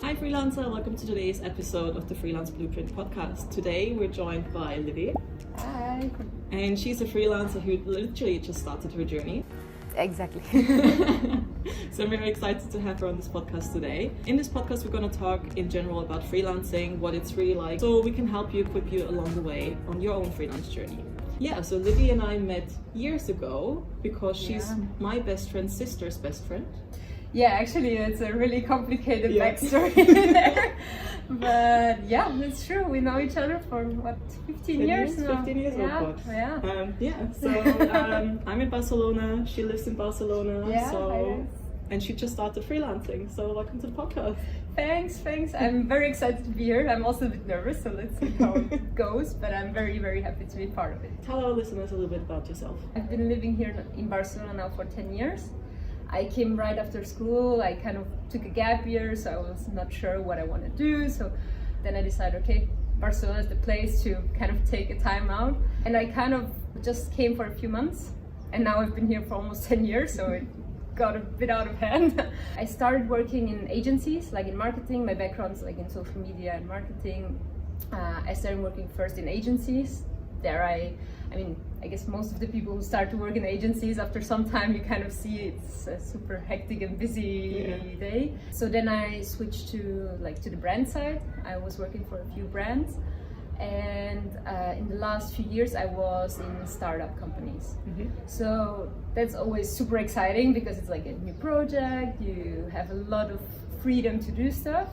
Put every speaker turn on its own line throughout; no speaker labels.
Hi Freelancer, welcome to today's episode of the Freelance Blueprint podcast. Today we're joined by Livi.
Hi.
And she's a freelancer who literally just started her journey.
Exactly.
So I'm very excited to have her on this podcast today. In this podcast we're going to talk in general about freelancing, what it's really like, so we can help you, equip you along the way on your own freelance journey. Yeah, so Livi and I met years ago because she's my best friend's sister's best friend.
Yeah, actually it's a really complicated backstory there. But yeah, it's true. We know each other for what, 15 years now?
15 years old. So I'm in Barcelona, she lives in Barcelona. And she just started freelancing. So welcome to the podcast.
Thanks. I'm very excited to be here. I'm also a bit nervous, so let's see how it goes. But I'm very, very happy to be part of it.
Tell our listeners a little bit about yourself.
I've been living here in Barcelona now for 10 years. I came right after school. I kind of took a gap year, so I was not sure what I want to do. So then I decided, okay, Barcelona is the place to kind of take a time out. And I kind of just came for a few months. And now I've been here for almost 10 years, so it got a bit out of hand. I started working in agencies, like in marketing. My background's like in social media and marketing. I started working first in agencies. There I guess most of the people who start to work in agencies, after some time you kind of see it's a super hectic and busy day. So then I switched to the brand side. I was working for a few brands. And in the last few years I was in startup companies. So that's always super exciting because it's like a new project, you have a lot of freedom to do stuff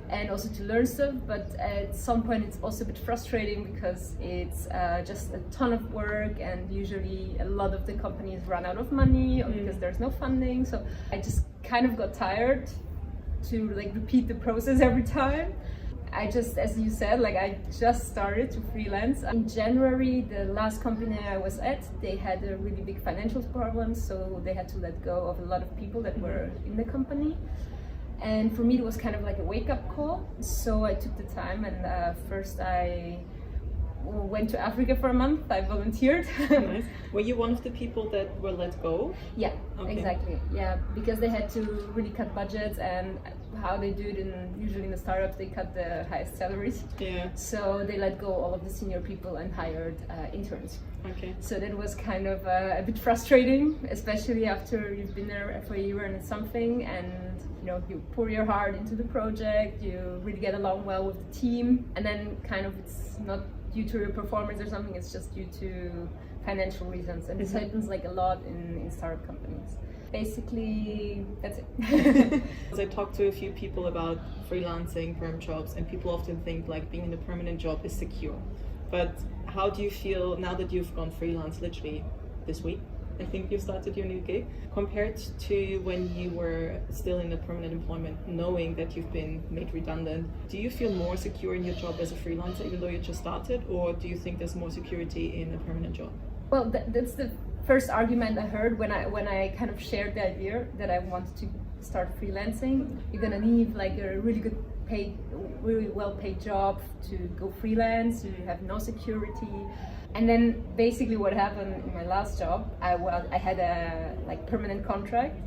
and also to learn stuff, but at some point it's also a bit frustrating because it's just a ton of work, and usually a lot of the companies run out of money or because there's no funding. So I just kind of got tired to repeat the process every time. I just, as you said, I just started to freelance. In January, the last company I was at, they had a really big financial problem, so they had to let go of a lot of people that were in the company. And for me, it was kind of like a wake-up call. So I took the time, and first I went to Africa for a month. I volunteered.
Nice. Were you one of the people that were let go?
Yeah, exactly. Yeah, because they had to really cut budgets, and how they do it usually in the startups, they cut the highest salaries.
Yeah.
So they let go all of the senior people and hired interns.
Okay.
So that was kind of a bit frustrating, especially after you've been there for a year and something, and you pour your heart into the project, you really get along well with the team, and then kind of it's not due to your performance or something, it's just due to financial reasons. And this happens a lot in startup companies. Basically, that's it.
I talked to a few people about freelancing, perm jobs, and people often think being in a permanent job is secure. But how do you feel now that you've gone freelance literally this week? I think you started your new gig, compared to when you were still in a permanent employment, knowing that you've been made redundant. Do you feel more secure in your job as a freelancer, even though you just started, or do you think there's more security in a permanent job?
Well, that's the first argument I heard when I kind of shared the idea that I wanted to start freelancing. You're gonna need a really well-paid job to go freelance. You have no security. And then basically what happened in my last job, I had a permanent contract.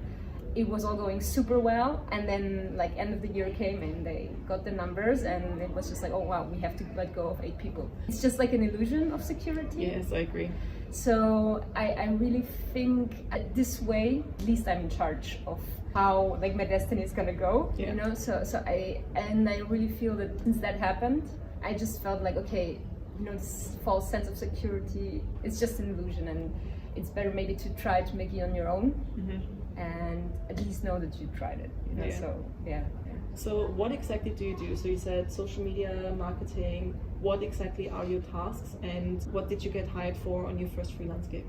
It was all going super well, and then end of the year came and they got the numbers, and it was just oh wow, we have to let go of 8 people. It's just an illusion of security.
Yes, I agree.
So I really think this way, at least I'm in charge of how my destiny is gonna go. So I really feel that since that happened, I just felt okay, this false sense of security, it's just an illusion, and it's better maybe to try to make it on your own and at least know that you tried it. So
what exactly do you do? So you said social media marketing. What exactly are your tasks, and what did you get hired for on your first freelance gig?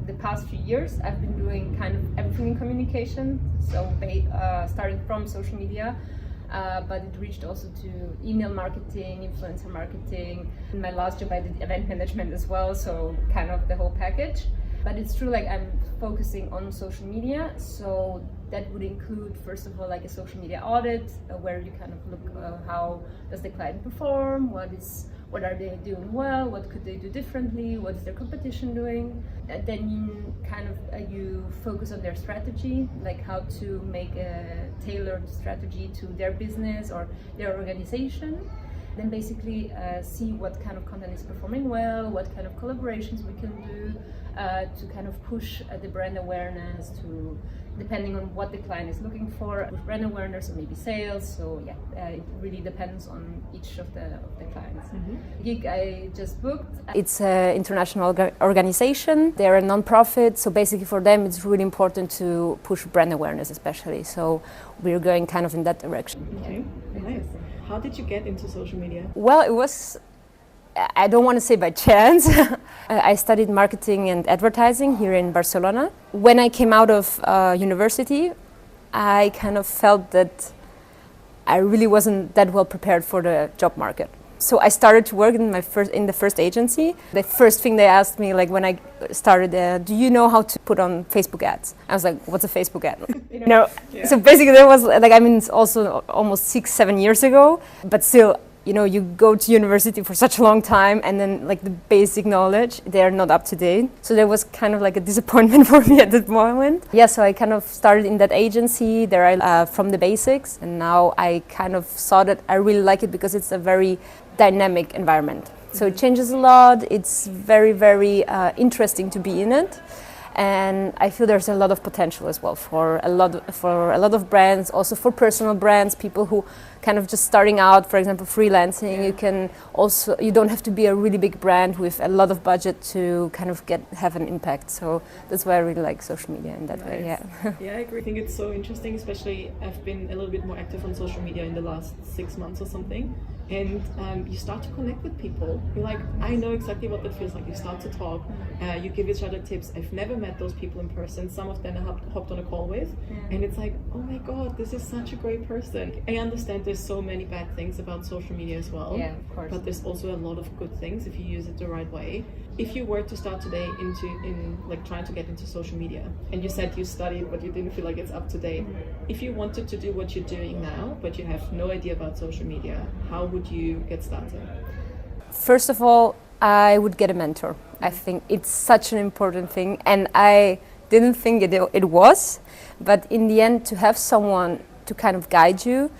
The past few years I've been doing kind of everything in communication, so starting from social media, but it reached also to email marketing, influencer marketing. In my last job I did event management as well, so kind of the whole package. But it's true, like I'm focusing on social media, so that would include, first of all, like a social media audit, where you kind of look how does the client perform, what are they doing well, what could they do differently, what is their competition doing. Then you focus on their strategy, like how to make a tailored strategy to their business or their organization. Then basically see what kind of content is performing well, what kind of collaborations we can do to kind of push the brand awareness, to depending on what the client is looking for, brand awareness or maybe sales. So yeah, it really depends on each of the clients. The gig I just booked. It's an international organization. They're a non-profit, so basically for them it's really important to push brand awareness especially. So we're going kind of in that direction.
Okay, nice. How did you get into social media?
Well, it was, I don't want to say by chance. I studied marketing and advertising here in Barcelona. When I came out of university, I kind of felt that I really wasn't that well prepared for the job market. So I started to work in the first agency. The first thing they asked me, like when I started, do you know how to put on Facebook ads? I was like, what's a Facebook ad? No. Yeah. So basically that was like, I mean, it's also almost 6-7 years ago, but still, you know, you go to university for such a long time and then like the basic knowledge, they're not up to date. So there was kind of like a disappointment for me at that moment. Yeah, so I kind of started in that agency, there I from the basics, and now I kind of saw that I really like it because it's a very dynamic environment. So it changes a lot, it's very, very interesting to be in it. And I feel there's a lot of potential as well for a lot of brands, also for personal brands, people who kind of just starting out, for example, freelancing. You don't have to be a really big brand with a lot of budget to kind of have an impact. So that's why I really like social media in that way. Yeah.
Yeah, I agree. I think it's so interesting, especially I've been a little bit more active on social media in the last 6 months or something. And you start to connect with people. You're like, I know exactly what that feels like. You start to talk, you give each other tips. I've never met those people in person. Some of them I hopped on a call with, and it's like, oh my god, this is such a great person. I understand there's so many bad things about social media as well.
Yeah, of course.
But there's also a lot of good things if you use it the right way. If you were to start today in trying to get into social media, and you said you studied but you didn't feel like it's up to date, if you wanted to do what you're doing now but you have no idea about social media, how would you get started?
First of all, I would get a mentor. I think it's such an important thing, and I didn't think it was, but in the end, to have someone to kind of guide you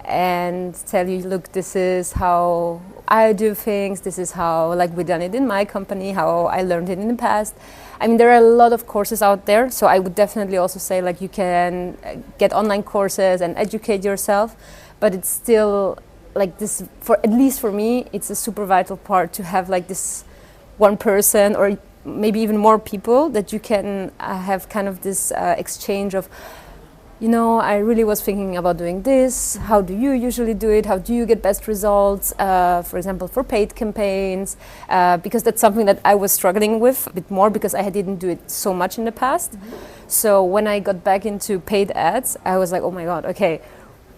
and tell you, look, this is how I do things, this is how like we done it in my company, how I learned it in the past. I mean, there are a lot of courses out there, so I would definitely also say like you can get online courses and educate yourself, but it's still like this, at least for me, it's a super vital part to have like this one person or maybe even more people that you can have kind of this exchange of, you know, I really was thinking about doing this. How do you usually do it? How do you get best results? For example, for paid campaigns, because that's something that I was struggling with a bit more because I didn't do it so much in the past. So when I got back into paid ads, I was like, oh my God, okay,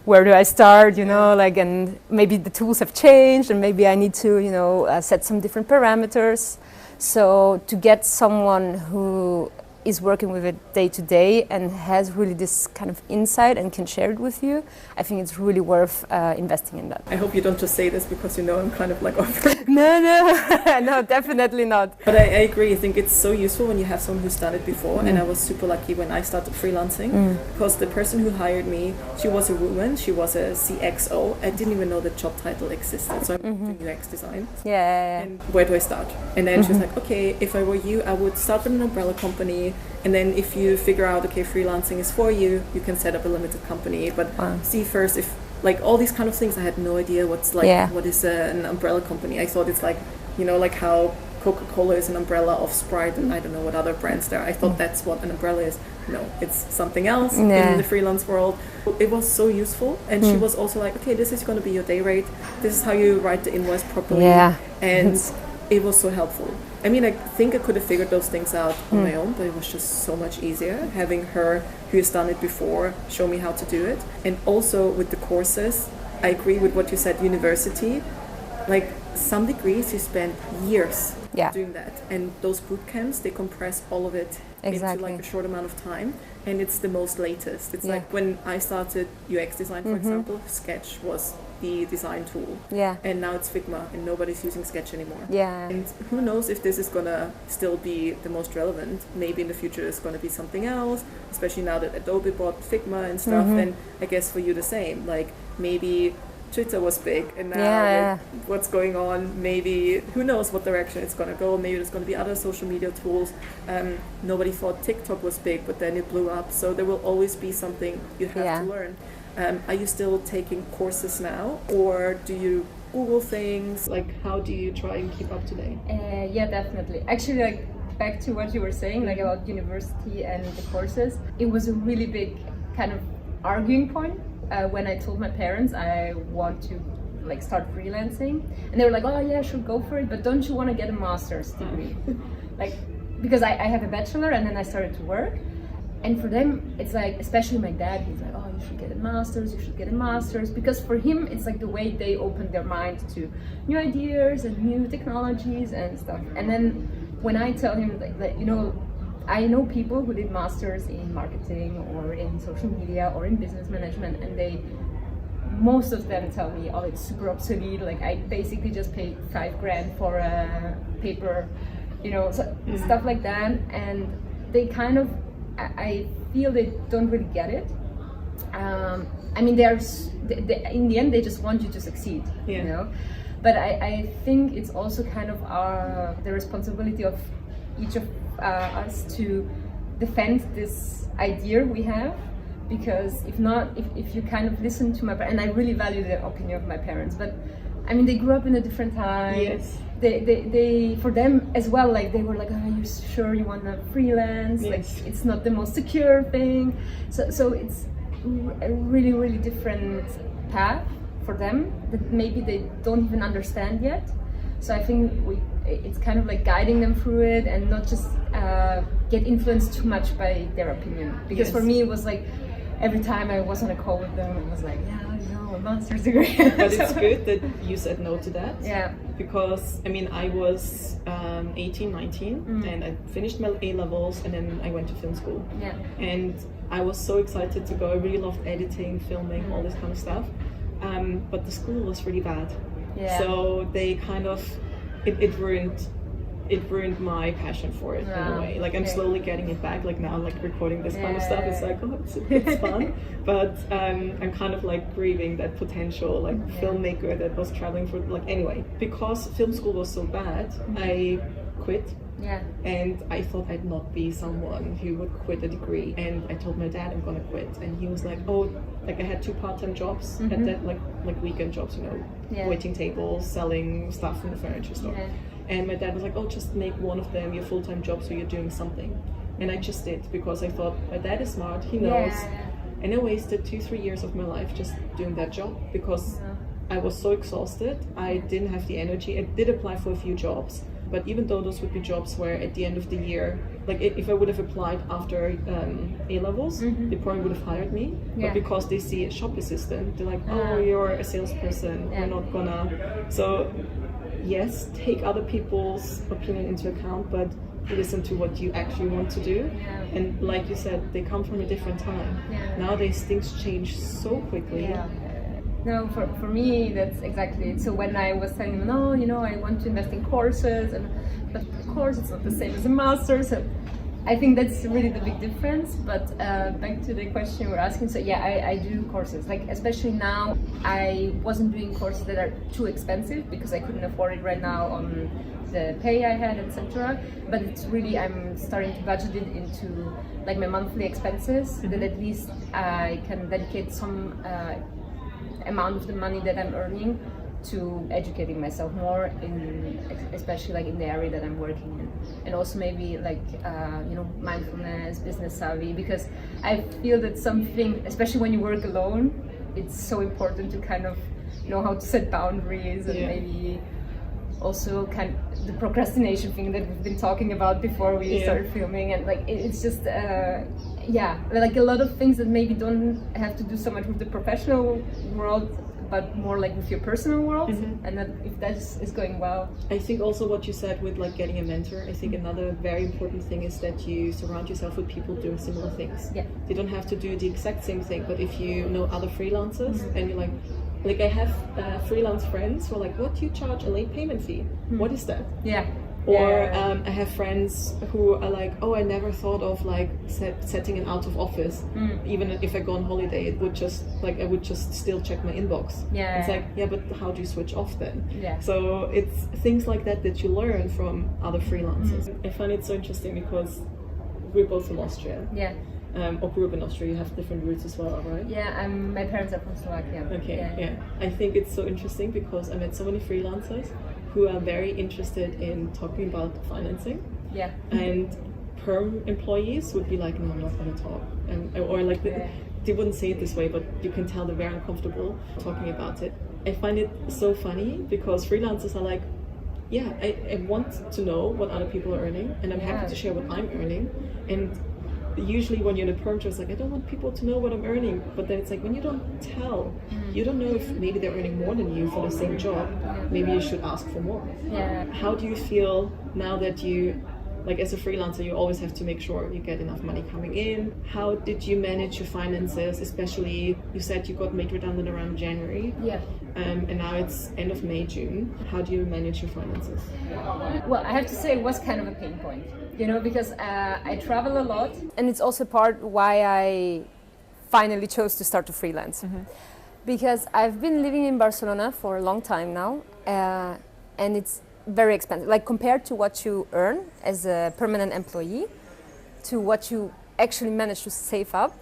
where do I start? You know, like, and maybe the tools have changed and maybe I need to, you know, set some different parameters. So to get someone who is working with it day to day and has really this kind of insight and can share it with you, I think it's really worth investing in that.
I hope you don't just say this because you know I'm kind of like offering.
No, definitely not.
But I agree. I think it's so useful when you have someone who's done it before. And I was super lucky when I started freelancing because the person who hired me, she was a woman. She was a CXO. I didn't even know the job title existed. So I'm doing UX design.
Yeah.
And where do I start? And then she was like, okay, if I were you, I would start with an umbrella company. And then if you figure out, okay, freelancing is for you, you can set up a limited company. But see first if, like all these kind of things, I had no idea what is an umbrella company. I thought it's like, you know, like how Coca-Cola is an umbrella of Sprite and I don't know what other brands there. I thought that's what an umbrella is. No, it's something else in the freelance world. It was so useful. And she was also like, okay, this is going to be your day rate. This is how you write the invoice properly.
Yeah.
And it was so helpful. I mean, I think I could have figured those things out on my own, but it was just so much easier having her who has done it before show me how to do it. And also with the courses, I agree with what you said, university. Like some degrees you spend years doing that. And those boot camps, they compress all of it into like a short amount of time, and it's the most latest. It's like when I started UX design, for example, Sketch was the design tool, and now it's Figma, and nobody's using Sketch anymore. And who knows if this is gonna still be the most relevant. Maybe in the future it's gonna be something else, especially now that Adobe bought Figma and stuff. And I guess for you the same, like maybe Twitter was big, and now with what's going on, maybe who knows what direction it's gonna go. Maybe there's gonna be other social media tools. Nobody thought TikTok was big, but then it blew up. So there will always be something you have to learn. Are you still taking courses now, or do you Google things? Like, how do you try and keep up to date?
Yeah, definitely. Actually, like back to what you were saying, like about university and the courses, it was a really big kind of arguing point. When I told my parents I want to like start freelancing, and they were like, oh yeah, sure, go for it, but don't you want to get a master's degree? Like, because I have a bachelor and then I started to work, and for them it's like, especially my dad, he's like, oh, you should get a master's, because for him it's like the way they open their mind to new ideas and new technologies and stuff. And then when I tell him that, you know, I know people who did masters in marketing or in social media or in business management, and most of them tell me, oh, it's super obsolete. Like, I basically just paid $5,000 for a paper, you know, stuff like that. And they kind of, I feel they don't really get it. I mean, they, in the end, they just want you to succeed, you know. But I think it's also kind of the responsibility of each of us to defend this idea we have, because if you kind of listen to my parents, and I really value the opinion of my parents, but I mean, they grew up in a different time. They for them as well, like they were like, are you sure you want to freelance? Like, it's not the most secure thing. So it's a really, really different path for them that maybe they don't even understand yet. So I think it's kind of like guiding them through it, and not just get influenced too much by their opinion. Because for me, it was like, every time I was on a call with them, it was like, a master's degree.
But it's good that you said no to that. Because, I mean, I was 18, 19, and I finished my A-levels, and then I went to film school. And I was so excited to go. I really loved editing, filming, all this kind of stuff. But the school was really bad. So they kind of, it ruined my passion for it in a way. Like, I'm slowly getting it back. Like now, like recording this kind of stuff, it's like, oh, it's fun. But I'm kind of like grieving that potential, like filmmaker that was traveling for, like, anyway. Because film school was so bad, I quit. And I thought I'd not be someone who would quit a degree. And I told my dad I'm gonna quit, and he was like, oh, like I had 2 part-time jobs at that, like weekend jobs, you know, waiting tables, selling stuff in the furniture store. And my dad was like, oh, just make one of them your full-time job so you're doing something. And I just did, because I thought, my dad is smart, he knows. And I wasted 2-3 years of my life just doing that job, because I was so exhausted. I didn't have the energy. I did apply for a few jobs, but even though those would be jobs where at the end of the year, like if I would have applied after A-levels, they probably would have hired me. But because they see a shop assistant, they're like, oh, you're a salesperson, we're not gonna. So yes, take other people's opinion into account, but listen to what you actually want to do. And like you said, they come from a different time. Nowadays things change so quickly.
No, for me, that's exactly it. So when I was telling them, no, you know, I want to invest in courses, but of course it's not the same as a master. So I think that's really the big difference. But back to the question you were asking. So yeah, I do courses. Like, especially now, I wasn't doing courses that are too expensive, because I couldn't afford it right now on the pay I had, etc. But it's really, I'm starting to budget it into like my monthly expenses, so that at least I can dedicate some amount of the money that I'm earning to educating myself more in, especially like in the area that I'm working in, and also maybe like you know, mindfulness, business savvy, because I feel that something, especially when you work alone, it's so important to kind of know how to set boundaries, and maybe also kind of the procrastination thing that we've been talking about before we started filming, and like it's just yeah, like a lot of things that maybe don't have to do so much with the professional world, but more like with your personal world. And that if that is going well.
I think also what you said with like getting a mentor, I think another very important thing is that you surround yourself with people doing similar things.
Yeah.
You don't have to do the exact same thing, but if you know other freelancers and you're like I have freelance friends who are like, what do you charge a late payment fee? What is that?
Yeah.
Or I have friends who are like, oh, I never thought of like setting an out of office. Even if I go on holiday, it would just like I would just still check my inbox.
Yeah.
It's like, yeah, but how do you switch off then?
Yeah.
So it's things like that you learn from other freelancers. I find it so interesting because we're both from Austria.
Yeah.
Or grew up in Austria. You have different roots as well, right?
Yeah, my parents are from Slovakia.
Okay, yeah. I think it's so interesting because I met so many freelancers who are very interested in talking about financing.
Yeah.
And perm employees would be like, no, I'm not going to talk. Or like, they wouldn't say it this way, but you can tell they're very uncomfortable talking about it. I find it so funny because freelancers are like, yeah, I want to know what other people are earning and I'm happy to share what I'm earning. And usually when you're in a perm job, it's like, I don't want people to know what I'm earning. But then it's like, when you don't tell, you don't know if maybe they're earning more than you for the same job. Maybe you should ask for more.
Yeah.
How do you feel now that you, like as a freelancer, you always have to make sure you get enough money coming in? How did you manage your finances? Especially, you said you got made redundant around January.
Yeah.
And now it's end of May, June. How do you manage your finances?
Well, I have to say it was kind of a pain point, you know, because I travel a lot. And it's also part why I finally chose to start to freelance. Because I've been living in Barcelona for a long time now, and it's very expensive. Like compared to what you earn as a permanent employee to what you actually manage to save up,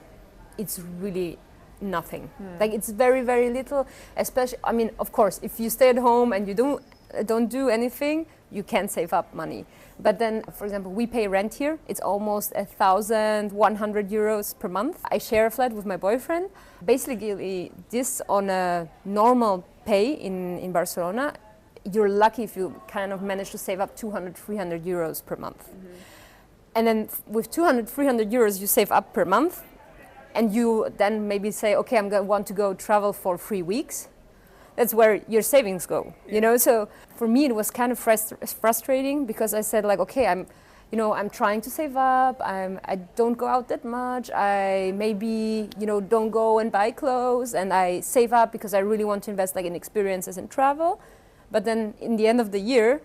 it's really nothing. Like it's very, very little, especially, I mean, of course, if you stay at home and you don't do anything, you can save up money. But then, for example, we pay rent here. It's almost 1,100 euros per month. I share a flat with my boyfriend. Basically, this on a normal pay in Barcelona, you're lucky if you kind of manage to save up 200, 300 euros per month. And then with 200, 300 euros you save up per month, and you then maybe say, okay, I'm going to want to go travel for 3 weeks. That's where your savings go, you know? So for me, it was kind of frustrating because I said like, okay, I'm trying to save up. I don't go out that much. I maybe, don't go and buy clothes, and I save up because I really want to invest like in experiences and travel. But then in the end of the year,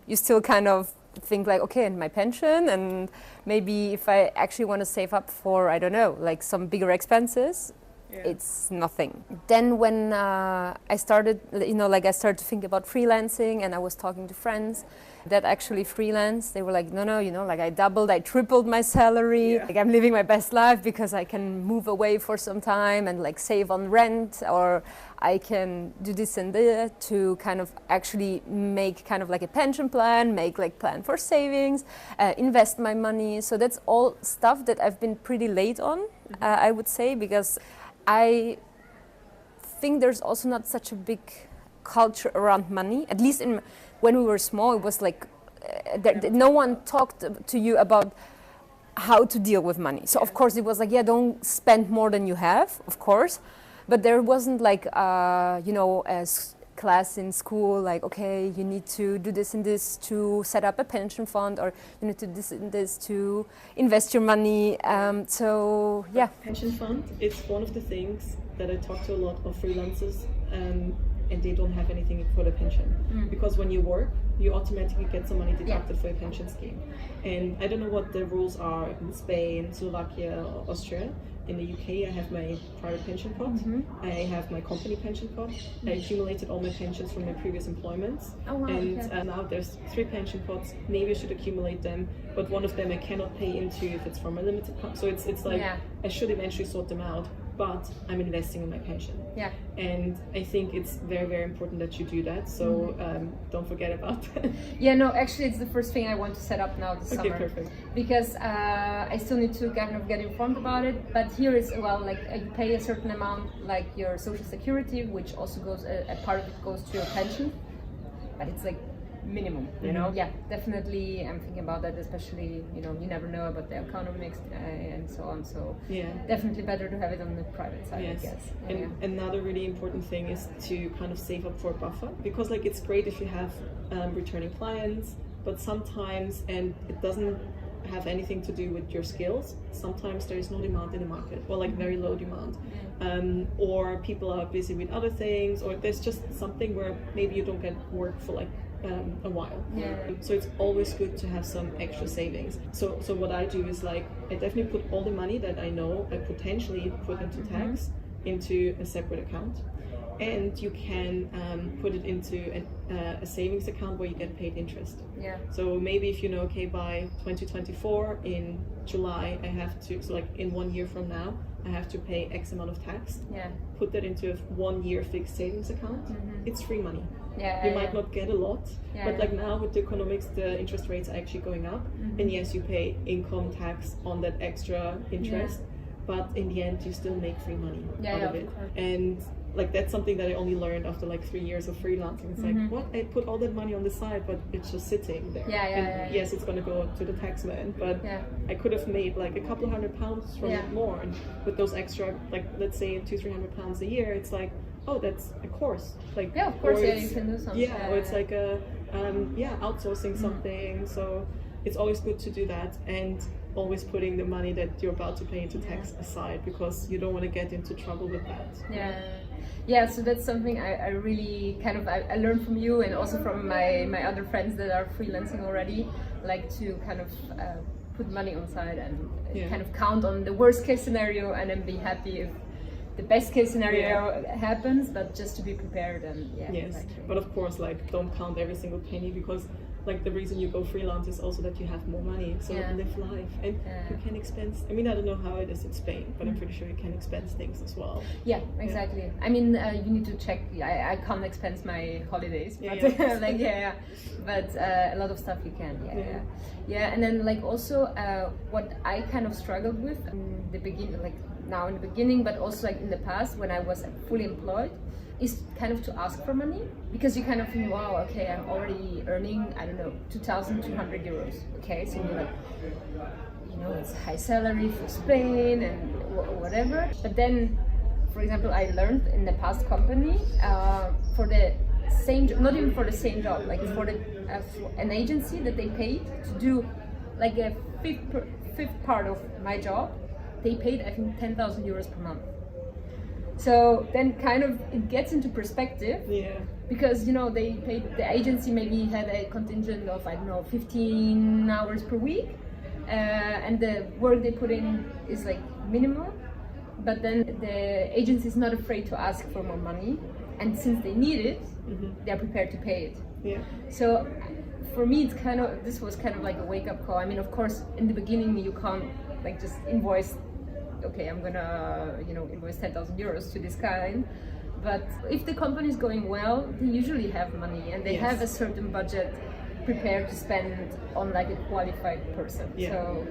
you still kind of think like, okay, and my pension, and maybe if I actually want to save up for, I don't know, like some bigger expenses, it's nothing. Then when I started, I started to think about freelancing, and I was talking to friends that actually freelance. They were like, no, I tripled my salary. Like I'm living my best life because I can move away for some time and like save on rent, or I can do this and that to kind of actually make kind of like a pension plan, make like plan for savings, invest my money. So that's all stuff that I've been pretty late on, I would say, because I think there's also not such a big culture around money. At least when we were small, it was like no one talked to you about how to deal with money. So of course it was like, don't spend more than you have, of course. But there wasn't like, a class in school, like, okay, you need to do this and this to set up a pension fund, or you need to do this and this to invest your money. Pension
fund, it's one of the things that I talk to a lot of freelancers, and they don't have anything for the pension. Because when you work, you automatically get some money deducted for your pension scheme. And I don't know what the rules are in Spain, Slovakia, or Austria. In the UK, I have my private pension pot. I have my company pension pot. I accumulated all my pensions from my previous employments.
Oh, wow,
and now there's 3 pension pots. Maybe I should accumulate them, but one of them I cannot pay into if it's from a limited company. So it's like I should eventually sort them out, but I'm investing in my pension.
Yeah.
And I think it's very, very important that you do that. So don't forget about that.
Yeah, no, actually it's the first thing I want to set up now this summer.
Okay, perfect.
Because I still need to kind of get informed about it. But here is, you pay a certain amount, like your social security, which also goes, a part of it goes to your pension. But it's like minimum, you know? Yeah, definitely I'm thinking about that, especially, you know, you never know about the economics and so on, so definitely better to have it on the private side, I guess.
And another really important thing is to kind of save up for a buffer, because like it's great if you have returning clients, but sometimes, and it doesn't have anything to do with your skills, sometimes there is no demand in the market, or like very low demand, or people are busy with other things, or there's just something where maybe you don't get work for like a while. So it's always good to have some extra savings. So what I do is like I definitely put all the money that I know I potentially put into tax into a separate account, and you can put it into a savings account where you get paid interest. So maybe if you know, okay, by 2024 in July I have to, so like in 1 year from now I have to pay X amount of tax. Put that into a 1 year fixed savings account. It's free money. You might not get a lot, but like now with the economics, the interest rates are actually going up, and yes, you pay income tax on that extra interest, but in the end you still make free money out of it. And like that's something that I only learned after like 3 years of freelancing. It's like, what? I put all that money on the side, but it's just sitting there. And yes, it's gonna go to the tax man, but I could have made like a couple £100 from it more. And with those extra, like let's say £200-300 a year, it's like, oh, that's a course. Like
of course, you can do something.
Or it's like a outsourcing something. So it's always good to do that, and always putting the money that you're about to pay into tax aside, because you don't want to get into trouble with that.
So that's something I really kind of I learned from you, and also from my other friends that are freelancing already, like to kind of put money on side and kind of count on the worst case scenario, and then be happy if the best case scenario happens, but just to be prepared. And exactly.
But of course, like don't count every single penny, because like the reason you go freelance is also that you have more money, so live life, and you can expense. I mean, I don't know how it is in Spain, but I'm pretty sure you can expense things as well.
Exactly. I mean, you need to check. I can't expense my holidays, but but a lot of stuff you can. And then like also what I kind of struggled with in the beginning, like now in the beginning, but also like in the past when I was fully employed, is kind of to ask for money, because you kind of think, wow, okay, I'm already earning, I don't know, 2,200 euros. Okay, so you're like, you know, it's a high salary for Spain and whatever. But then, for example, I learned in the past company for the same job, not even for the same job, like for the an agency that they paid to do like a fifth part of my job, they paid I think 10,000 euros per month. So then kind of it gets into perspective, because you know they paid, the agency maybe had a contingent of, I don't know, 15 hours per week, and the work they put in is like minimal, but then the agency is not afraid to ask for more money, and since they need it, they're prepared to pay it. So for me, it's kind of, this was kind of like a wake-up call. I mean, of course, in the beginning you can't like just invoice, okay, I'm gonna, you know, invoice 10,000 euros to this kind. But if the company is going well, they usually have money, and they have a certain budget prepared to spend on like a qualified person. So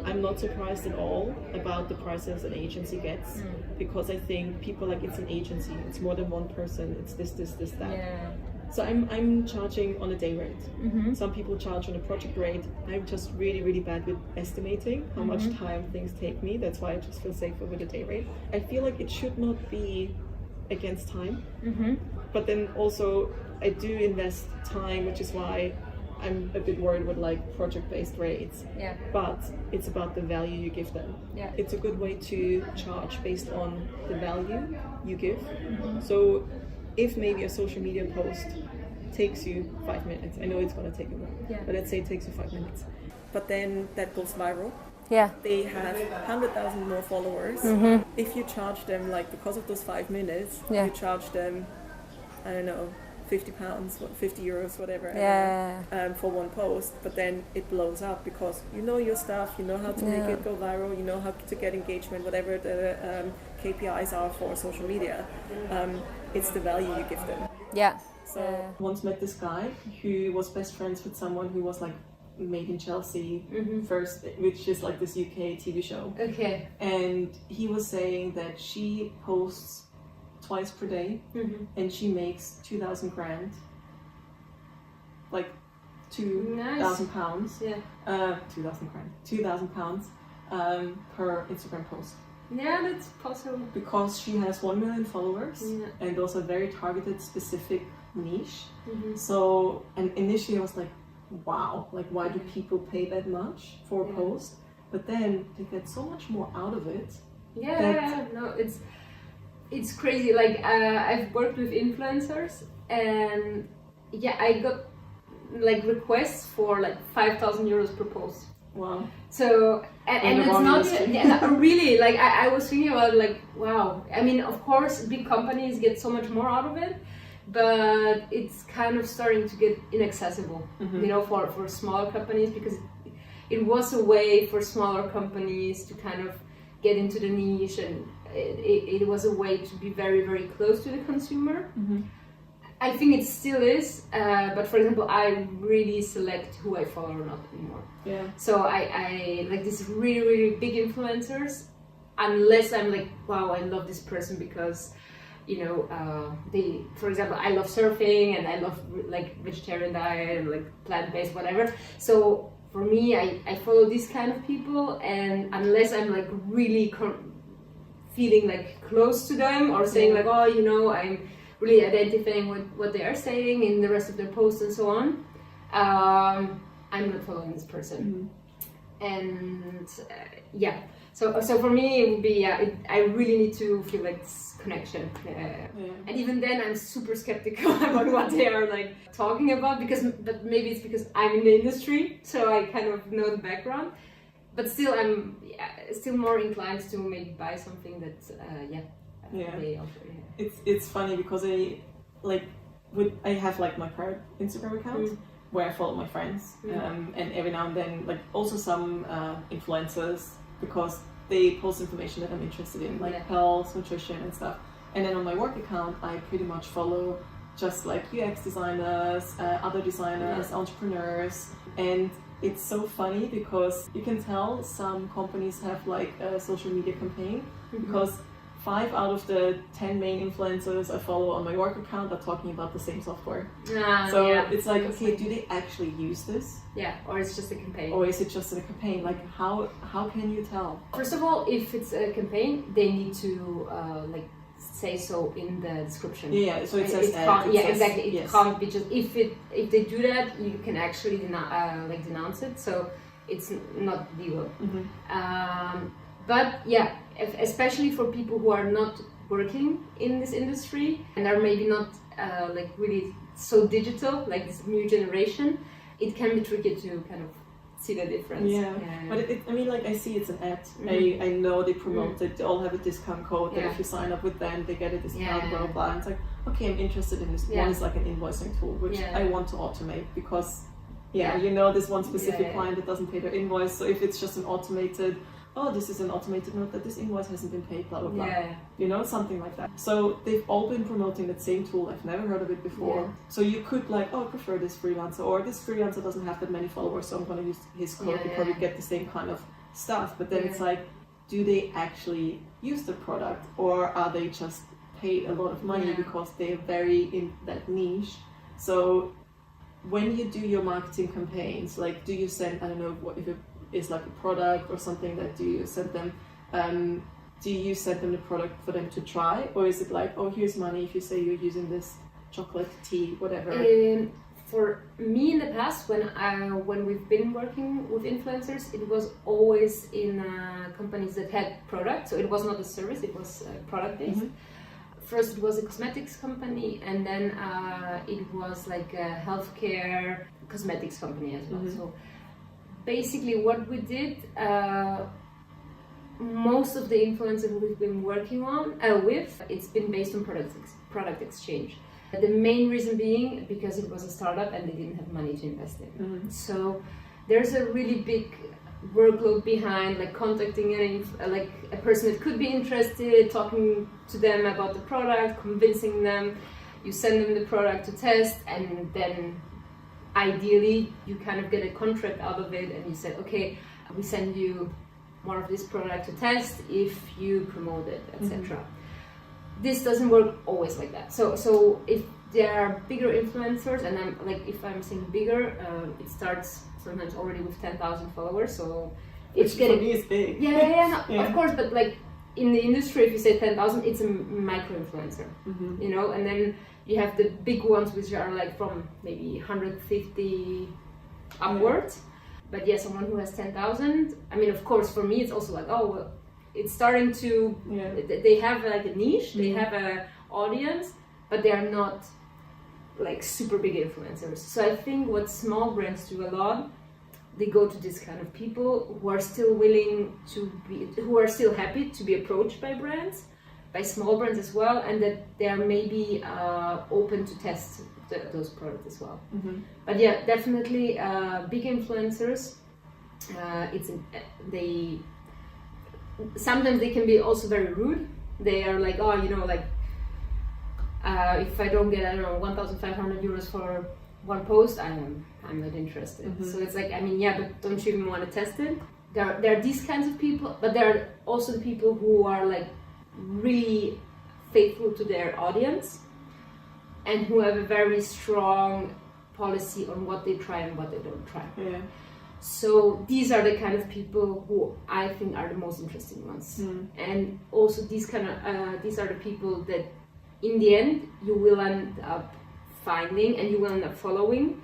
I'm not surprised at all about the prices an agency gets, because I think people like, it's an agency, it's more than one person, it's this, that. So I'm charging on a day rate. Some people charge on a project rate. I'm just really bad with estimating how much time things take me. That's why I just feel safer with a day rate. I feel like it should not be against time, but then also I do invest time, which is why I'm a bit worried with like project-based rates. But it's about the value you give them. It's a good way to charge based on the value you give. So if maybe a social media post takes you 5 minutes, I know it's going to take you more, but let's say it takes you 5 minutes, but then that goes viral. They have 100,000 more followers. If you charge them, like because of those 5 minutes, you charge them, I don't know, £50, 50 euros, whatever, for one post, but then it blows up because you know your stuff, you know how to make it go viral, you know how to get engagement, whatever the KPIs are for social media. It's the value you give them. So I once met this guy who was best friends with someone who was like Made in Chelsea first, which is like this UK TV show. And he was saying that she posts twice per day and she makes 2,000 grand like £2,000.
Yeah.
2,000 grand. £2,000 per Instagram post.
Yeah, that's possible.
Because she has 1 million followers and also a very targeted, specific niche. So, and initially I was like, wow, like why do people pay that much for a post? But then they get so much more out of it.
No, it's crazy. Like I've worked with influencers, and I got like requests for like 5,000 euros per post.
Wow.
So and it's not really like I was thinking about like, wow. I mean, of course, big companies get so much more out of it, but it's kind of starting to get inaccessible, you know, for smaller companies, because it was a way for smaller companies to kind of get into the niche, and it was a way to be very, very close to the consumer. I think it still is, but for example, I really select who I follow or not anymore.
Yeah.
So I like these really, really big influencers, unless I'm like, wow, I love this person because, you know, for example, I love surfing and I love like vegetarian diet and like plant-based, whatever. So for me, I follow these kind of people, and unless I'm like really feeling like close to them or saying like, oh, you know, I'm really identifying with what they are saying in the rest of their posts and so on, I'm not following this person. And so for me it would be I really need to feel like this connection, and even then I'm super skeptical about what they are like talking about, but maybe it's because I'm in the industry, so I kind of know the background, but still I'm still more inclined to maybe buy something that they offer.
It's funny because I have like my private Instagram account where I follow my friends, and every now and then like also some influencers, because they post information that I'm interested in, like health, nutrition and stuff. And then on my work account I pretty much follow just like UX designers, other designers, entrepreneurs. And it's so funny because you can tell some companies have like a social media campaign, because 5 out of the 10 main influencers I follow on my work account are talking about the same software. It's like, okay, do they actually use this?
Yeah, or it's just a campaign.
Or is it just a campaign? Like, how can you tell?
First of all, if it's a campaign, they need to like say so in the description.
Yeah, so it says
exactly. It can't be just if they do that, you can actually denounce it. So it's not legal. But yeah, especially for people who are not working in this industry and are maybe not like really so digital, like this new generation, it can be tricky to kind of see the difference.
But I mean, like I see it's an ad. I know they promote it. They all have a discount code that if you sign up with them, they get a discount. Blah blah blah. And it's like, okay, I'm interested in this. One is like an invoicing tool, which I want to automate because you know, this one specific client that doesn't pay their invoice. So if it's just an automated, oh, this is an automated note that this invoice hasn't been paid, blah blah blah. You know, something like that. So they've all been promoting that same tool. I've never heard of it before. So you could like, oh, I prefer this freelancer, or this freelancer doesn't have that many followers, so I'm going to use his code. You probably get the same kind of stuff. But then it's like, do they actually use the product, or are they just paid a lot of money because they're very in that niche? So when you do your marketing campaigns, like, do you send, I don't know, what if it is like a product or something, that do you send them the product for them to try, or is it like, oh, here's money if you say you're using this chocolate tea, whatever?
For me in the past, when we've been working with influencers, it was always in companies that had products, so it was not a service, it was product based. First it was a cosmetics company, and then it was like a healthcare cosmetics company as well. So basically what we did, most of the influencers we've been working on with, it's been based on product exchange. The main reason being because it was a startup and they didn't have money to invest in. So there's a really big workload behind, like contacting a person that could be interested, talking to them about the product, convincing them. You send them the product to test, and then ideally you kind of get a contract out of it, and you say, okay, we send you more of this product to test if you promote it, etc. this doesn't work always like that. So if there are bigger influencers, and I'm like, if I'm saying bigger, it starts sometimes already with 10,000 followers. So it's getting,
for me is big.
Of course, but like in the industry, if you say 10,000, it's a micro influencer, you know, and then you have the big ones, which are like from maybe 150 upwards. But yeah, someone who has 10,000, I mean, of course, for me, it's also like, oh, well, it's starting to, they have like a niche, they have a audience, but they are not like super big influencers. So I think what small brands do a lot, they go to this kind of people who are still willing to be, who are still happy to be approached by brands, by small brands as well, and that they are maybe open to test those products as well. But yeah, definitely big influencers. They sometimes they can be also very rude. They are like, oh, you know, like if I don't get, I don't know, 1,500 euros for one post, I'm not interested. So it's like, I mean, yeah, but don't you even want to test it? There are these kinds of people, but there are also the people who are like really faithful to their audience and who have a very strong policy on what they try and what they don't try. So these are the kind of people who I think are the most interesting ones. And also these are the people that in the end you will end up finding and you will end up following,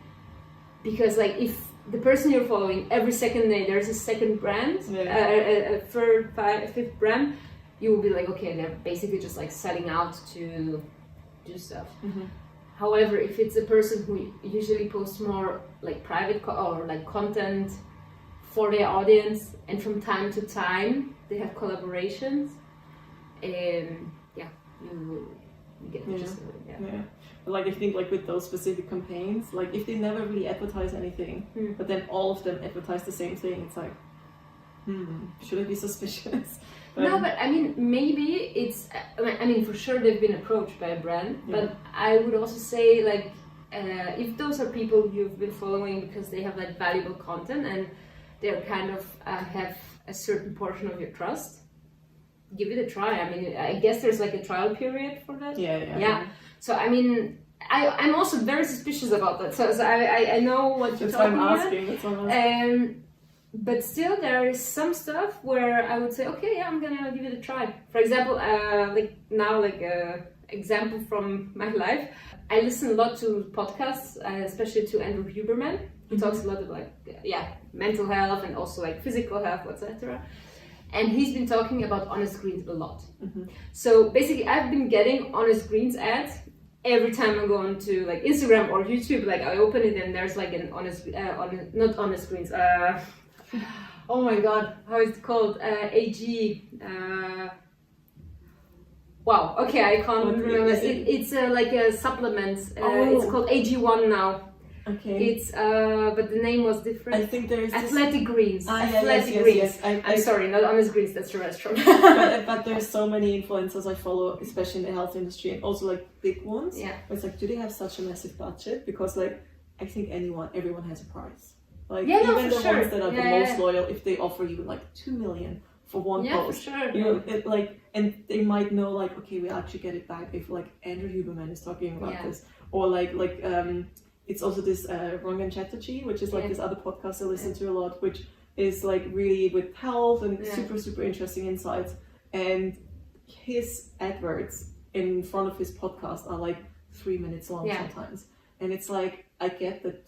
because like if the person you're following every second day there's a second brand, a third, fifth brand, you will be like, okay, they're basically just like setting out to do stuff. However, if it's a person who usually posts more like private or like content for their audience, and from time to time they have collaborations, you get just
Like I think like with those specific campaigns, like if they never really advertise anything, but then all of them advertise the same thing, it's like, should I be suspicious?
No, but I mean, maybe it's, I mean, for sure they've been approached by a brand, but I would also say like, if those are people you've been following because they have like valuable content and they're kind of have a certain portion of your trust, give it a try. I mean, I guess there's like a trial period for that. Yeah. So I mean, I'm also very suspicious about that. So I know what you're talking about. That's why I'm asking. But still, there is some stuff where I would say, okay, yeah, I'm gonna give it a try. For example, like now, like example from my life, I listen a lot to podcasts, especially to Andrew Huberman. He talks a lot about mental health and also like physical health, etc. And he's been talking about honest greens a lot. So basically, I've been getting honest greens ads every time I go onto like Instagram or YouTube. Like I open it and there's like an not honest greens. Oh my god, how is it called? AG. Wow. Okay, I can't remember. It's like a supplement. It's called AG1 now. Okay. It's but the name was different.
I think there is
Athletic Greens. Athletic Greens.
Yes.
I'm sorry, not Honest Greens. That's the restaurant.
but there's so many influencers I follow, especially in the health industry, and also like big ones.
Yeah.
It's like, do they have such a massive budget? Because like, I think everyone has a price. Like
even the
ones that are the most loyal, if they offer you like 2 million for one post,
for sure.
You know, it like, and they might know like, okay, we actually get it back if like Andrew Huberman is talking about this, or like it's also this Rangan Chatterjee, which is like this other podcast I listen to a lot, which is like really with health and super interesting insights. And his adverts in front of his podcast are like 3 minutes long sometimes. And it's like, I get that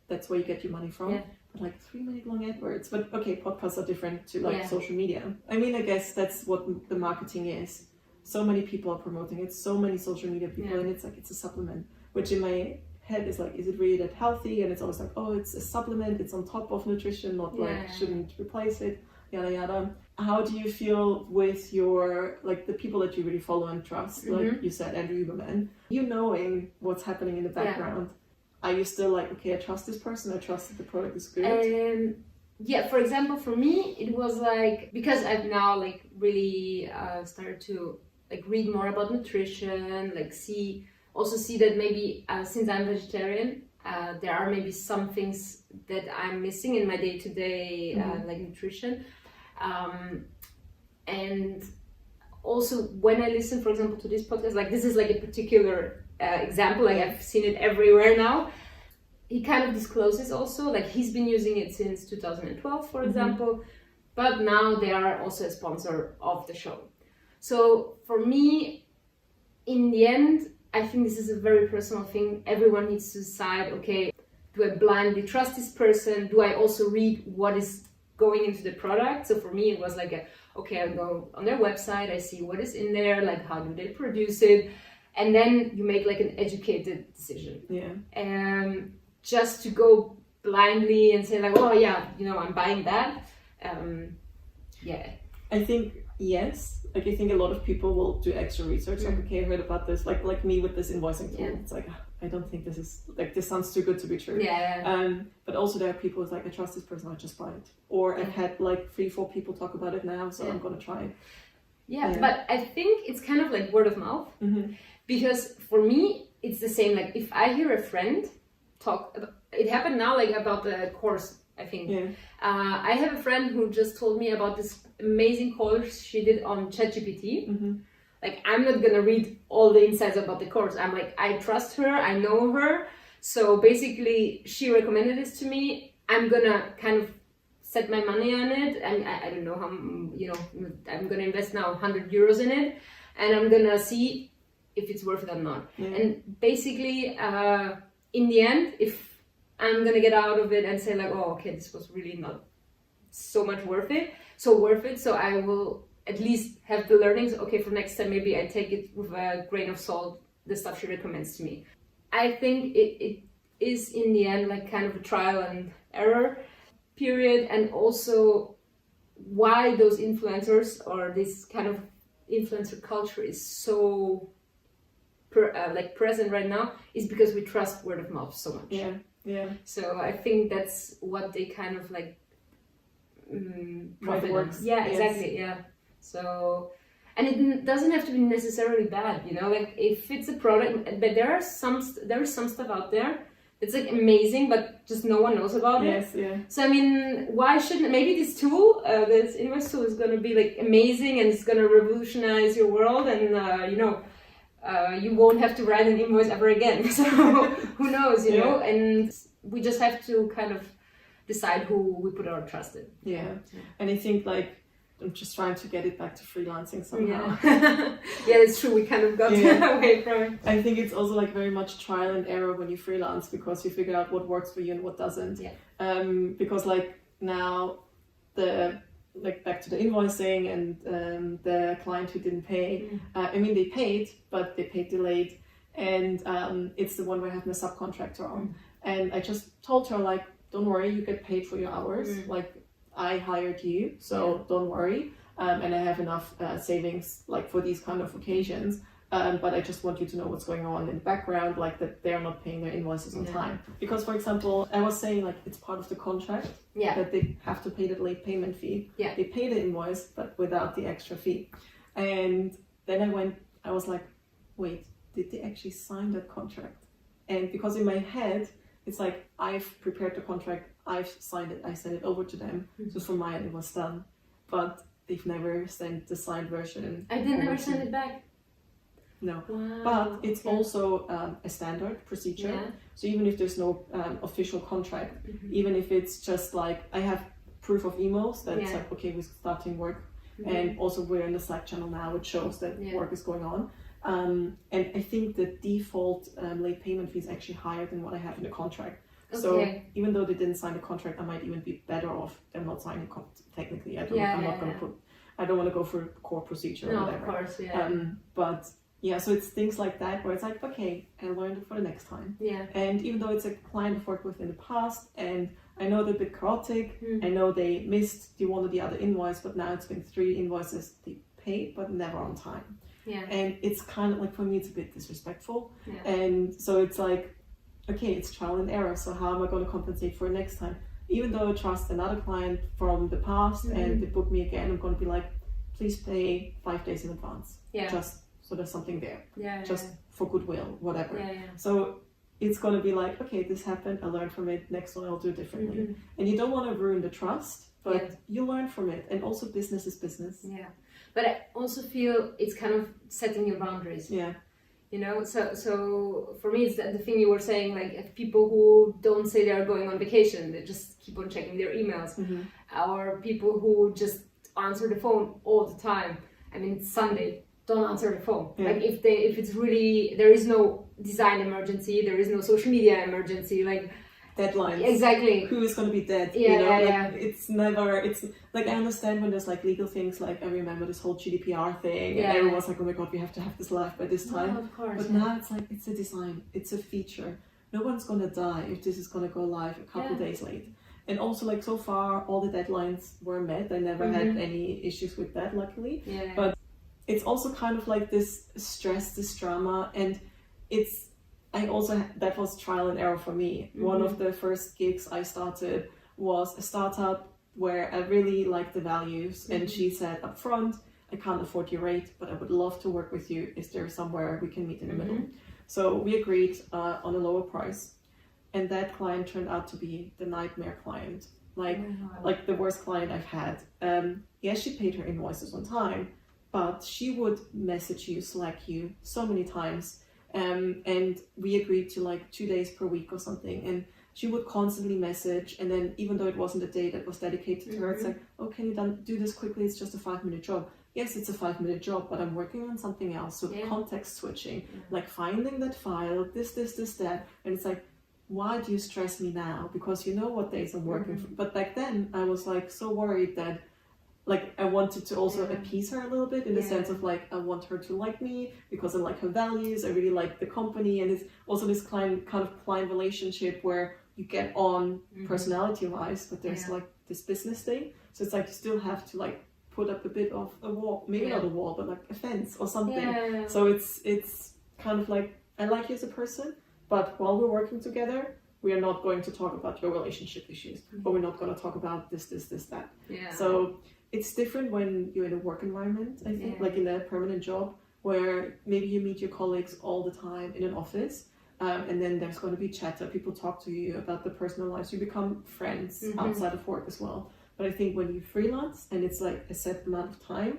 that's where you get your money from. But like 3 minute long adverts. But okay, podcasts are different to like social media. I mean, I guess that's what the marketing is. So many people are promoting it, so many social media people, and it's like, it's a supplement, which in my head is like, is it really that healthy? And it's always like, oh, it's a supplement, it's on top of nutrition, not like shouldn't replace it, yada yada. How do you feel with your, like the people that you really follow and trust, like you said, Andrew Huberman, you knowing what's happening in the background? Are you still like, okay, I trust this person, I trust that the product is good?
For example, for me, it was like, because I've now like really started to like read more about nutrition, like see that maybe since I'm vegetarian, there are maybe some things that I'm missing in my day-to-day like nutrition, and also when I listen, for example, to this podcast, like this is like a particular example, like I've seen it everywhere now. He kind of discloses also, like he's been using it since 2012, for example, but now they are also a sponsor of the show. So for me, in the end, I think this is a very personal thing. Everyone needs to decide, okay, do I blindly trust this person? Do I also read what is going into the product? So for me, it was like, okay, I go on their website, I see what is in there, like how do they produce it? And then you make like an educated decision.
Yeah.
Just to go blindly and say like, oh yeah, I'm buying that. Yeah.
I think, yes. Like I think a lot of people will do extra research. Like, okay, I heard about this. Like me with this invoicing tool. It's like, I don't think this is, like, this sounds too good to be true.
Yeah.
But also there are people who's like, I trust this person, I just buy it. Or I've had like 3-4 people talk about it now, so I'm gonna try it.
Yeah, but I think it's kind of like word of mouth. Because for me, it's the same. Like if I hear a friend talk, it happened now like about the course, I think. I have a friend who just told me about this amazing course she did on ChatGPT. Like I'm not gonna read all the insights about the course. I'm like, I trust her, I know her. So basically she recommended this to me. I'm gonna kind of set my money on it, and I don't know how, I'm gonna invest now 100 euros in it, and I'm gonna see if it's worth it or not. And basically, in the end, if I'm gonna get out of it and say like, oh, okay, this was really not so much worth it, so I will at least have the learnings. Okay, for next time, maybe I take it with a grain of salt, the stuff she recommends to me. I think it is in the end like kind of a trial and error period, and also why those influencers or this kind of influencer culture is so present right now is because we trust word of mouth so much.
Yeah.
So I think that's what they kind of like profit
works.
on. Yeah, exactly. Yeah. So, and it doesn't have to be necessarily bad, like if it's a product, but there is some stuff out there that's like amazing, but just no one knows about it.
Yeah.
So I mean, why shouldn't, maybe this tool, this invoice tool is going to be like amazing and it's going to revolutionize your world, and you won't have to write an invoice ever again. So who knows, know? And we just have to kind of decide who we put our trust in.
Yeah. And I think like, I'm just trying to get it back to freelancing somehow.
Yeah, it's true. We kind of got away from it.
I think it's also like very much trial and error when you freelance, because you figure out what works for you and what doesn't.
Yeah.
Because like now, back to the invoicing and the client who didn't pay. I mean, they paid, but they paid delayed, and it's the one where I have my subcontractor on. And I just told her like, don't worry, you get paid for your hours. Like, I hired you, so don't worry. And I have enough savings like for these kind of occasions. But I just want you to know what's going on in the background, like that they're not paying their invoices on time. Because, for example, I was saying like it's part of the contract that they have to pay the late payment fee. They pay the invoice, but without the extra fee. And then I was like, wait, did they actually sign that contract? And because in my head, it's like, I've prepared the contract, I've signed it, I sent it over to them. So from my end, it was done. But they've never sent the signed version.
I did never send it back.
No.
Wow.
But it's also a standard procedure. So even if there's no official contract, even if it's just like, I have proof of emails that it's like, okay, we're starting work. And also we're in the Slack channel now, which shows that work is going on. And I think the default late payment fee is actually higher than what I have in the contract. So even though they didn't sign the contract, I might even be better off them not signing technically. I don't want to go for core procedure or whatever.
Of course,
but yeah, so it's things like that where it's like, okay, I learned it for the next time. And even though it's a client I've worked with in the past, and I know they're a bit chaotic, I know they missed the one or the other invoice, but now it's been 3 invoices they paid, but never on time. And it's kind of like, for me, it's a bit disrespectful. And so it's like, okay, it's trial and error. So how am I going to compensate for it next time? Even though I trust another client from the past and they book me again, I'm going to be like, please pay 5 days in advance. Just so there's something there. Just for goodwill, whatever. So it's going to be like, okay, this happened, I learned from it, next one I'll do differently. And you don't want to ruin the trust, but you learn from it. And also business is business.
but I also feel it's kind of setting your boundaries.
Yeah.
You know, so for me, it's the thing you were saying, like people who don't say they're going on vacation, they just keep on checking their emails, or people who just answer the phone all the time. I mean, it's Sunday, don't answer the phone.
Yeah.
Like if it's really, there is no design emergency, there is no social media emergency, like
deadlines.
Exactly.
Who is going to be dead?
Yeah,
you know,
yeah,
like, it's never. It's like I understand when there's like legal things. Like I remember this whole GDPR thing, and everyone's like, "Oh my god, we have to have this live by this time."
No, of course.
But now it's like it's a design, it's a feature. No one's going to die if this is going to go live a couple days late. And also, like so far, all the deadlines were met. I never had any issues with that, luckily.
Yeah.
But it's also kind of like this stress, this drama, and it's. I also, that was trial and error for me. One of the first gigs I started was a startup where I really liked the values, and she said up front, I can't afford your rate, but I would love to work with you. Is there somewhere we can meet in the middle? So we agreed on a lower price, and that client turned out to be the nightmare client, like the worst client I've had. Yes, she paid her invoices on time, but she would message you, Slack you so many times. And we agreed to like 2 days per week or something, and she would constantly message, and then even though it wasn't a day that was dedicated to her, it's like, oh, can you do this quickly, it's just a 5-minute job. Yes, it's a 5-minute job, but I'm working on something else. So context switching, like finding that file, this, that, and it's like, why do you stress me now? Because you know what days I'm working for. But back then I was like so worried that like I wanted to also appease her a little bit in the sense of like I want her to like me because I like her values, I really like the company, and it's also this kind of client relationship where you get on personality wise, but there's like this business thing. So it's like you still have to like put up a bit of a wall, maybe not a wall, but like a fence or something. Yeah. So it's kind of like I like you as a person, but while we're working together, we are not going to talk about your relationship issues, or we're not going to talk about this, that. Yeah. So it's different when you're in a work environment, I think, like in a permanent job where maybe you meet your colleagues all the time in an office, and then there's going to be chatter, people talk to you about the personal lives, you become friends outside of work as well. But I think when you freelance and it's like a set amount of time,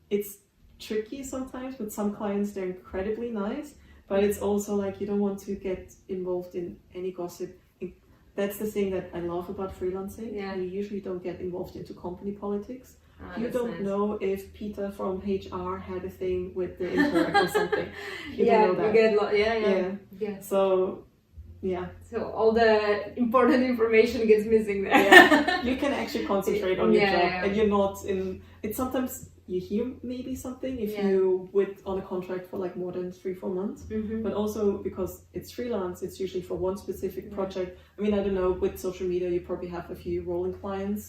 it's tricky sometimes. With some clients, they're incredibly nice, but it's also like you don't want to get involved in any gossip. That's the thing that I love about freelancing. Yeah. You usually don't get involved into company politics. You don't know if Peter from HR had a thing with the intern or something. You don't know that. Yeah. So
all the important information gets missing there.
Yeah. You can actually concentrate on your job, and you're not in. It's sometimes you hear maybe something if you on a contract for like more than 3-4 months, but also because it's freelance, it's usually for one specific project. I mean, I don't know, with social media you probably have a few rolling clients.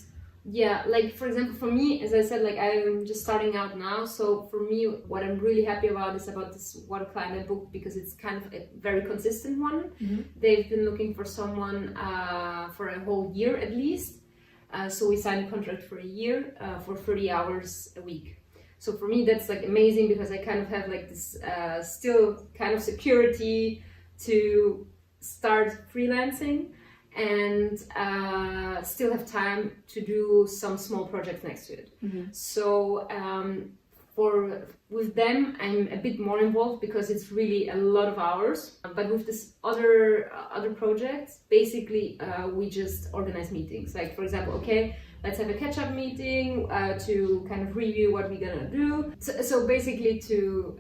Yeah, like for example, for me, as I said, like I'm just starting out now, so for me what I'm really happy about is about this one client I booked, because it's kind of a very consistent one. They've been looking for someone for a whole year at least. So we signed a contract for a year for 30 hours a week. So for me, that's like amazing, because I kind of have like this still kind of security to start freelancing and still have time to do some small projects next to it. So with them, I'm a bit more involved because it's really a lot of hours. But with this other projects, basically we just organize meetings. Like for example, okay, let's have a catch-up meeting to kind of review what we're gonna do. So basically to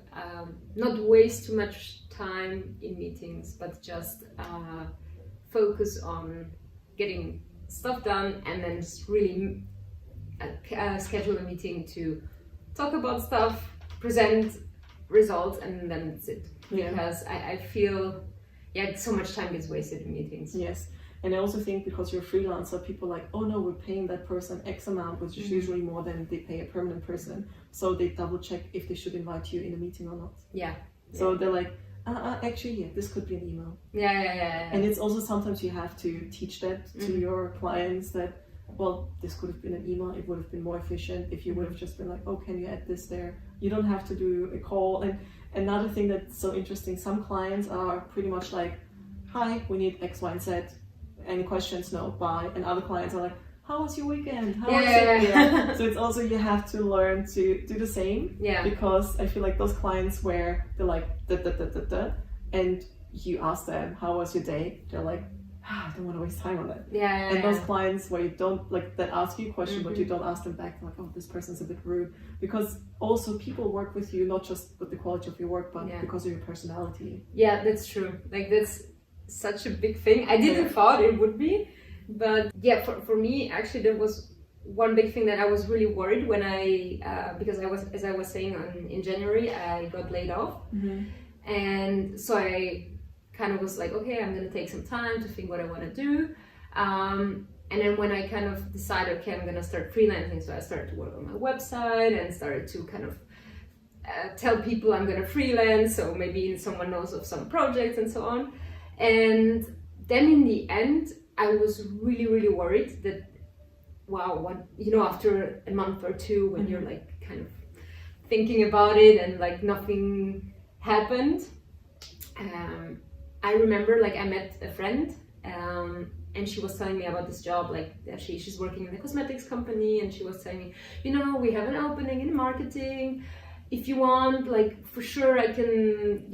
not waste too much time in meetings, but just focus on getting stuff done, and then just really schedule a meeting to talk about stuff, present results, and then that's it. Because I feel so much time gets wasted in meetings.
Yes, and I also think because you're a freelancer, people are like, oh no, we're paying that person X amount, which is usually more than they pay a permanent person. So they double check if they should invite you in a meeting or not. So they're like, actually, this could be an email. And it's also sometimes you have to teach that to your clients that, well, this could have been an email, it would have been more efficient if you would have just been like, oh, can you add this there? You don't have to do a call. And another thing that's so interesting, some clients are pretty much like, hi, we need X, Y, and Z. Any questions? No, bye. And other clients are like, how was your weekend? How
Yeah.
was it? Yeah. So it's also, you have to learn to do the same.
Yeah.
Because I feel like those clients where they're like, and you ask them, how was your day? They're like, I don't want to waste time on that.
Yeah.
And those clients where you don't, like, that ask you a question, but you don't ask them back, like, oh, this person's a bit rude. Because also people work with you, not just with the quality of your work, but because of your personality.
Yeah, that's true. Like, that's such a big thing. I didn't thought it would be, but yeah, for me, actually, there was one big thing that I was really worried when because as I was saying, in January, I got laid off. And so I kind of was like, okay, I'm gonna take some time to think what I want to do. And then when I kind of decided, okay, I'm gonna start freelancing, so I started to work on my website and started to kind of tell people I'm gonna freelance, so maybe someone knows of some projects and so on. And then in the end, I was really, really worried that, wow, what, after a month or two, when you're like kind of thinking about it and like nothing happened. I remember, like, I met a friend and she was telling me about this job, like she's working in a cosmetics company, and she was telling me, we have an opening in marketing. If you want, like, for sure I can,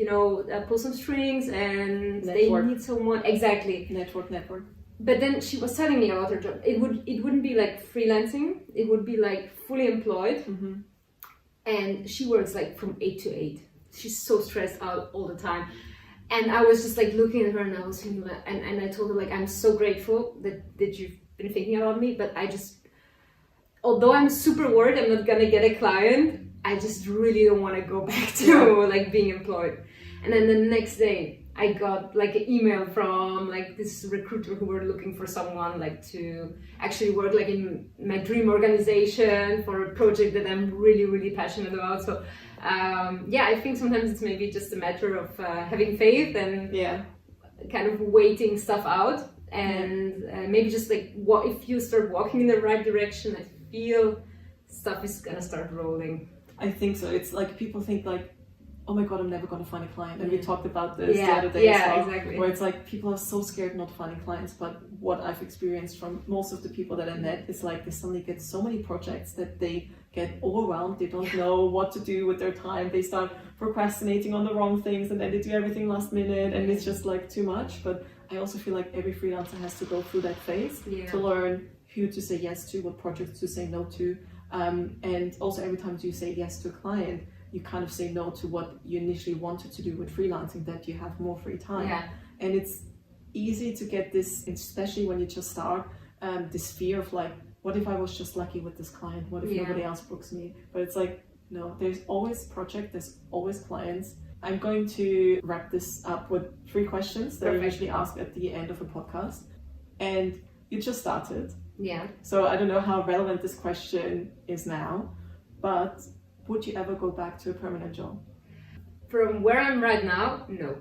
pull some strings, and
Network.
They need someone. Exactly.
Network.
But then she was telling me about her job. It wouldn't be like freelancing. It would be like fully employed. And she works like from 8 to 8. She's so stressed out all the time. And I was just like looking at her, and I was thinking, and I told her, like, I'm so grateful that you've been thinking about me, but although I'm super worried I'm not gonna get a client, I just really don't want to go back to like being employed. And then the next day I got like an email from like this recruiter who were looking for someone like to actually work like in my dream organization for a project that I'm really, really passionate about. So I think sometimes it's maybe just a matter of having faith and kind of waiting stuff out, and maybe just like if you start walking in the right direction, I feel stuff is gonna start rolling.
I think so. It's like people think like, oh my god, I'm never going to find a client. And we talked about this the other day as well.
Exactly.
Where it's like people are so scared not finding clients. But what I've experienced from most of the people that I met is like they suddenly get so many projects that they get overwhelmed. They don't know what to do with their time. They start procrastinating on the wrong things, and then they do everything last minute, and it's just like too much. But I also feel like every freelancer has to go through that phase to learn who to say yes to, what projects to say no to. And also every time you say yes to a client, you kind of say no to what you initially wanted to do with freelancing, that you have more free time. And it's easy to get this, especially when you just start, this fear of like, what if I was just lucky with this client? What if nobody else books me? But it's like, no, there's always project, there's always clients. I'm going to wrap this up with 3 questions that I usually ask at the end of a podcast. And you just started. So I don't know how relevant this question is now, but would you ever go back to a permanent job?
From where I'm right now, no.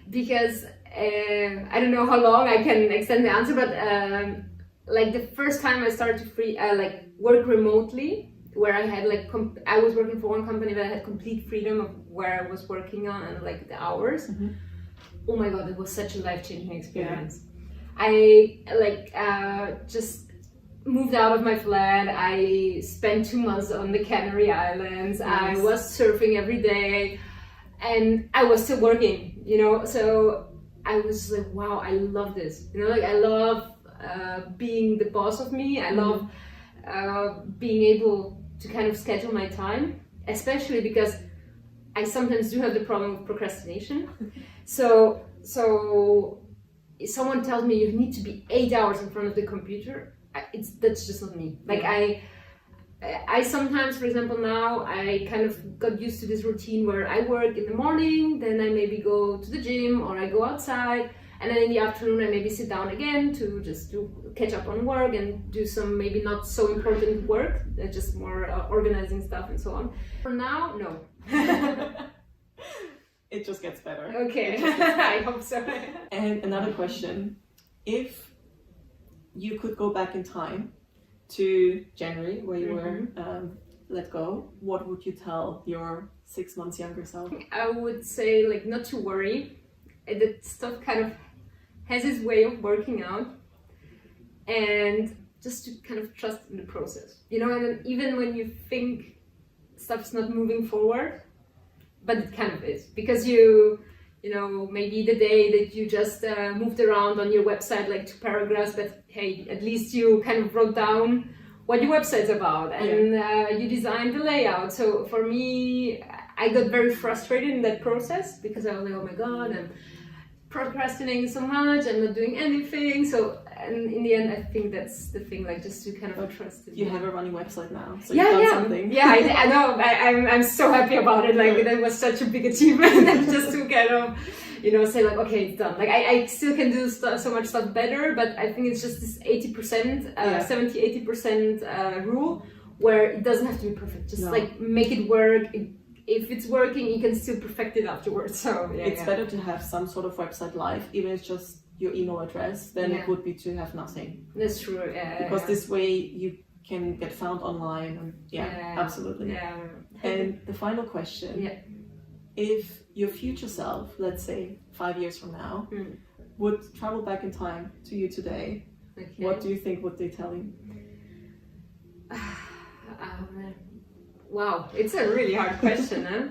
Because I don't know how long I can extend the answer, but like the first time I started to work remotely, where I had like I was working for one company, but I had complete freedom of where I was working on and like the hours. Oh my god, it was such a life-changing experience. I just moved out of my flat. I spent 2 months on the Canary Islands. I was surfing every day, and I was still working, so I was like, wow, I love this. I love being the boss of me. I love being able to kind of schedule my time, especially because I sometimes do have the problem of procrastination. So if someone tells me you need to be 8 hours in front of the computer, that's just not me. Like I sometimes, for example, now I kind of got used to this routine where I work in the morning, then I maybe go to the gym or I go outside, and then in the afternoon I maybe sit down again to just catch up on work and do some maybe not so important work, just more organizing stuff and so on. For now, no.
It just gets better.
Okay, I hope so.
And another question, if you could go back in time to January, where you were let go, what would you tell your 6 months younger self?
I would say like not to worry. That stuff kind of has its way of working out, and just to kind of trust in the process, you know, and then even when you think stuff's not moving forward, but it kind of is, because you know, maybe the day that you just moved around on your website like 2 paragraphs, but hey, at least you kind of wrote down what your website's about, and you designed the layout. So for me, I got very frustrated in that process because I was like, oh my god, I'm procrastinating so much, I'm not doing anything. So, and in the end, I think that's the thing, like just to kind of trust it.
You have a running website now, so
you've
done something.
Yeah, I know. I'm so happy about it. Like that was such a big achievement, just to kind of, you know, say like, okay, it's done. Like I still can do so much stuff better, but I think it's just this 80%, 70-80% rule, where it doesn't have to be perfect. Just like make it work. If it's working, you can still perfect it afterwards. So
it's better to have some sort of website live, even if it's just your email address, than it would be to have nothing.
That's true.
Because this way you can get found online. And absolutely.
Yeah.
And the final question: if your future self, let's say 5 years from now, would travel back in time to you today, what do you think would they tell you?
Wow, it's a really hard question, huh?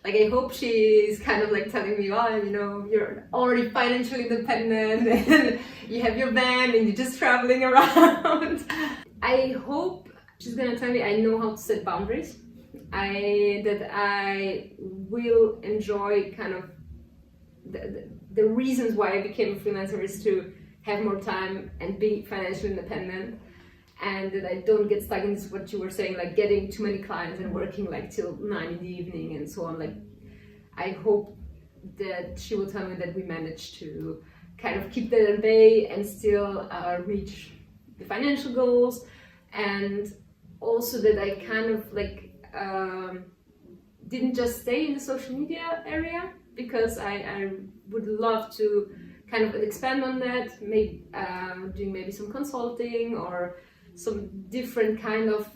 Like, I hope she's kind of like telling me, oh, you know, you're already financially independent and you have your van and you're just traveling around. I hope she's gonna tell me I know how to set boundaries. That I will enjoy kind of the reasons why I became a freelancer is to have more time and be financially independent. And that I don't get stuck in this, what you were saying, like getting too many clients and working like till 9 in the evening and so on. Like, I hope that she will tell me that we manage to kind of keep that at bay and still reach the financial goals, and also that I kind of like didn't just stay in the social media area, because I would love to kind of expand on that, maybe doing maybe some consulting or some different kind of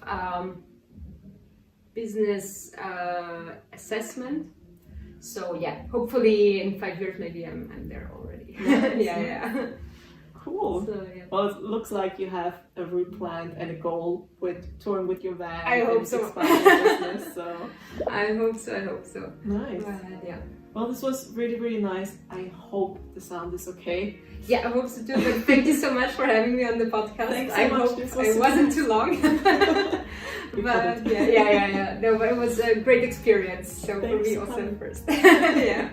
business assessment. So yeah, hopefully in 5 years maybe I'm there already. Yeah.
Cool.
So, yeah.
Well, it looks like you have a route planned and a goal with touring with your van.
I hope so.
Expanding your business, so.
I hope so.
Nice.
Yeah.
Well, this was really, really nice. I hope the sound is okay.
Yeah, I hope so too. But thank you so much for having me on the podcast.
Thanks so
I
much.
hope it wasn't too long. But yeah. No, but it was a great experience. So
Thanks.
for me also first. Yeah.